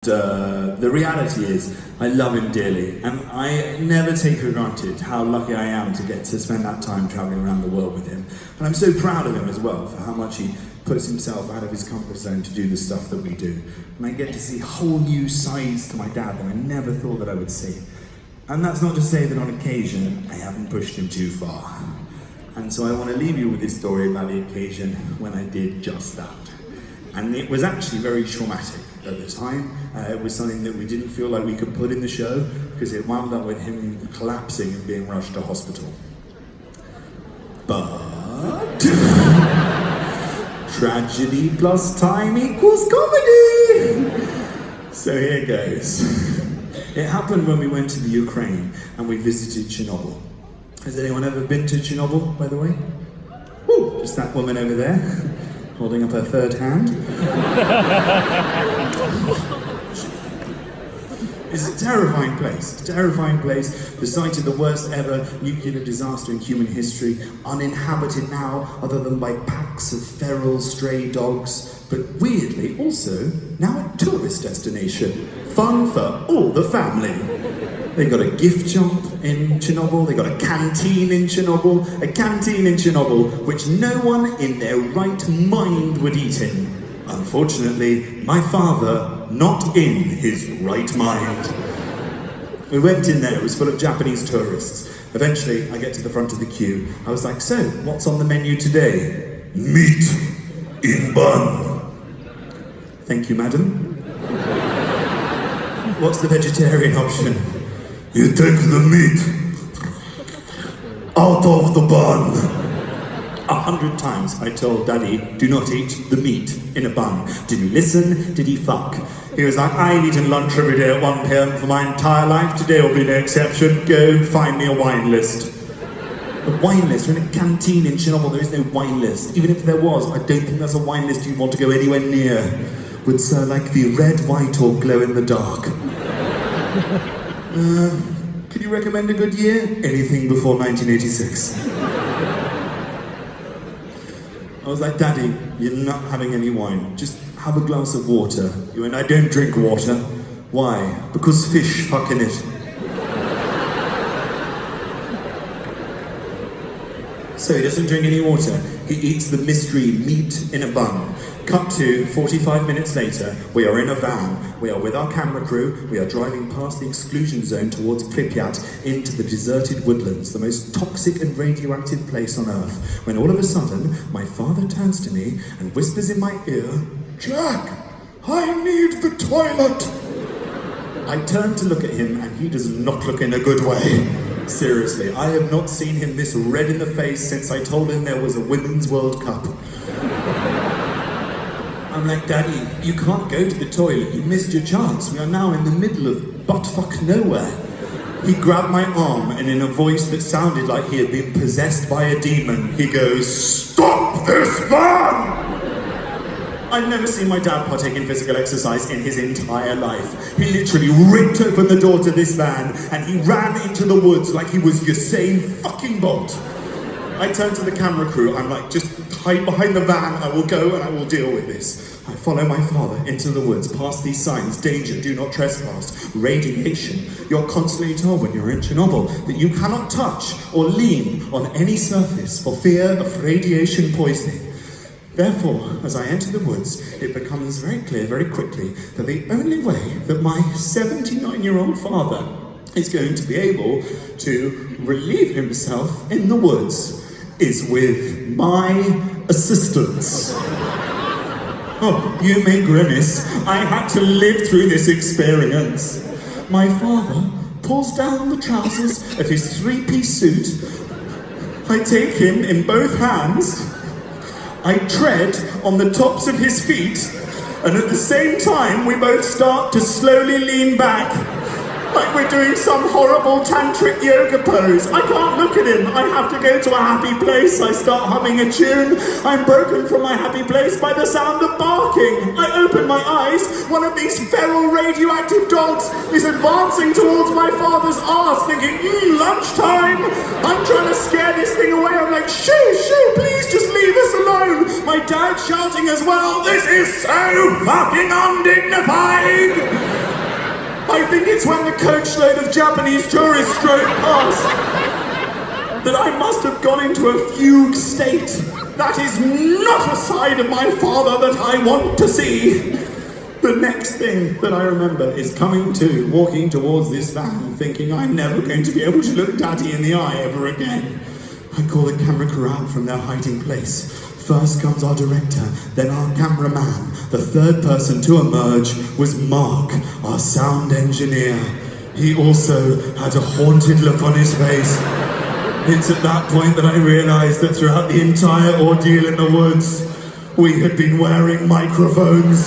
The reality is, I love him dearly, and I never take for granted how lucky I am to get to spend that time travelling around the world with him. And I'm so proud of him as well for how much he puts himself out of his comfort zone to do the stuff that we do. And I get to see whole new sides to my dad that I never thought that I would see. And that's not to say that on occasion, I haven't pushed him too far. And so I want to leave you with this story about the occasion when I did just that. And it was actually very traumatic at the time. It was something that we didn't feel like we could put in the show because it wound up with him collapsing and being rushed to hospital. But tragedy plus time equals comedy! So here goes. It happened when we went to the Ukraine and we visited Chernobyl. Has anyone ever been to Chernobyl, by the way? Woo! Just that woman over there. Holding up her third hand. It's a terrifying place, the site of the worst ever nuclear disaster in human history, uninhabited now other than by packs of feral stray dogs, but weirdly also now a tourist destination. Fun for all the family. They got a gift shop in Chernobyl, they got a canteen in Chernobyl, which no one in their right mind would eat in. Unfortunately, my father, not in his right mind. We went in there, it was full of Japanese tourists. Eventually, I get to the front of the queue. I was like, so, what's on the menu today? Meat in bun. Thank you, madam. What's the vegetarian option? You take the meat out of the bun. 100 times I told Daddy, do not eat the meat in a bun. Did he listen? Did he fuck? He was like, I've eaten lunch every day at 1 p.m. for my entire life. Today will be no exception. Go find me a wine list. A wine list? We're in a canteen in Chernobyl. There is no wine list. Even if there was, I don't think that's a wine list you'd want to go anywhere near. Would Sir like the red, white, or glow in the dark? Could you recommend a good year? Anything before 1986. I was like, Daddy, you're not having any wine. Just have a glass of water. You went, I don't drink water. Why? Because fish fuck in it. So he doesn't drink any water. He eats the mystery meat in a bun. Cut to 45 minutes later, we are in a van. We are with our camera crew. We are driving past the exclusion zone towards Pripyat into the deserted woodlands, the most toxic and radioactive place on Earth. When all of a sudden, my father turns to me and whispers in my ear, Jack, I need the toilet. I turn to look at him and he does not look in a good way. Seriously, I have not seen him this red in the face since I told him there was a Women's World Cup. I'm like, Daddy, you can't go to the toilet, you missed your chance. We are now in the middle of buttfuck nowhere. He grabbed my arm and in a voice that sounded like he had been possessed by a demon, he goes, Stop this man! I've never seen my dad partake in physical exercise in his entire life. He literally ripped open the door to this van and he ran into the woods like he was Usain fucking Bolt. I turned to the camera crew, I'm like, just hide behind the van, I will go and I will deal with this. I follow my father into the woods, past these signs, danger, do not trespass, radiation. You're constantly told when you're in Chernobyl that you cannot touch or lean on any surface for fear of radiation poisoning. Therefore, as I enter the woods, it becomes very clear very quickly that the only way that my 79-year-old father is going to be able to relieve himself in the woods is with my assistance. Oh, you may grimace. I had to live through this experience. My father pulls down the trousers of his three-piece suit. I take him in both hands. I tread on the tops of his feet. And at the same time, we both start to slowly lean back. Like we're doing some horrible tantric yoga pose. I can't look at him. I have to go to a happy place. I start humming a tune. I'm broken from my happy place by the sound of barking. I open my eyes. One of these feral radioactive dogs is advancing towards my father's arse, thinking, lunchtime. I'm trying to scare this thing away. I'm like, shoo, please just leave us alone. My dad's shouting as well, this is so fucking undignified. I think it's when the coachload of Japanese tourists drove past that I must have gone into a fugue state. That is not a side of my father that I want to see. The next thing that I remember is walking towards this van, thinking I'm never going to be able to look Daddy in the eye ever again. I call the camera crew out from their hiding place. First comes our director, then our cameraman. The third person to emerge was Mark, our sound engineer. He also had a haunted look on his face. It's at that point that I realized that throughout the entire ordeal in the woods, we had been wearing microphones.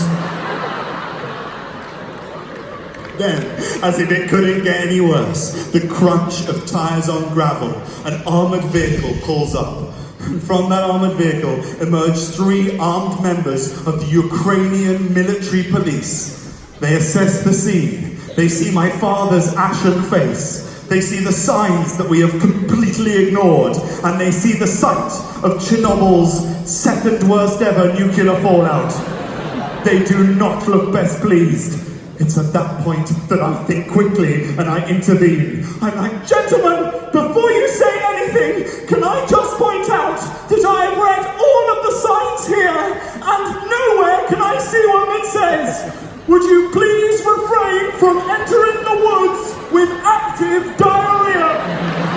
Then, as if it couldn't get any worse, the crunch of tires on gravel, an armoured vehicle pulls up. And from that armoured vehicle emerge 3 armed members of the Ukrainian military police. They assess the scene. They see my father's ashen face. They see the signs that we have completely ignored. And they see the site of Chernobyl's second worst ever nuclear fallout. They do not look best pleased. It's at that point that I think quickly and I intervene. I'm like, gentlemen, before you say anything, can I just point out that I have read all of the signs here and nowhere can I see one that says, would you please refrain from entering the woods with active diarrhea?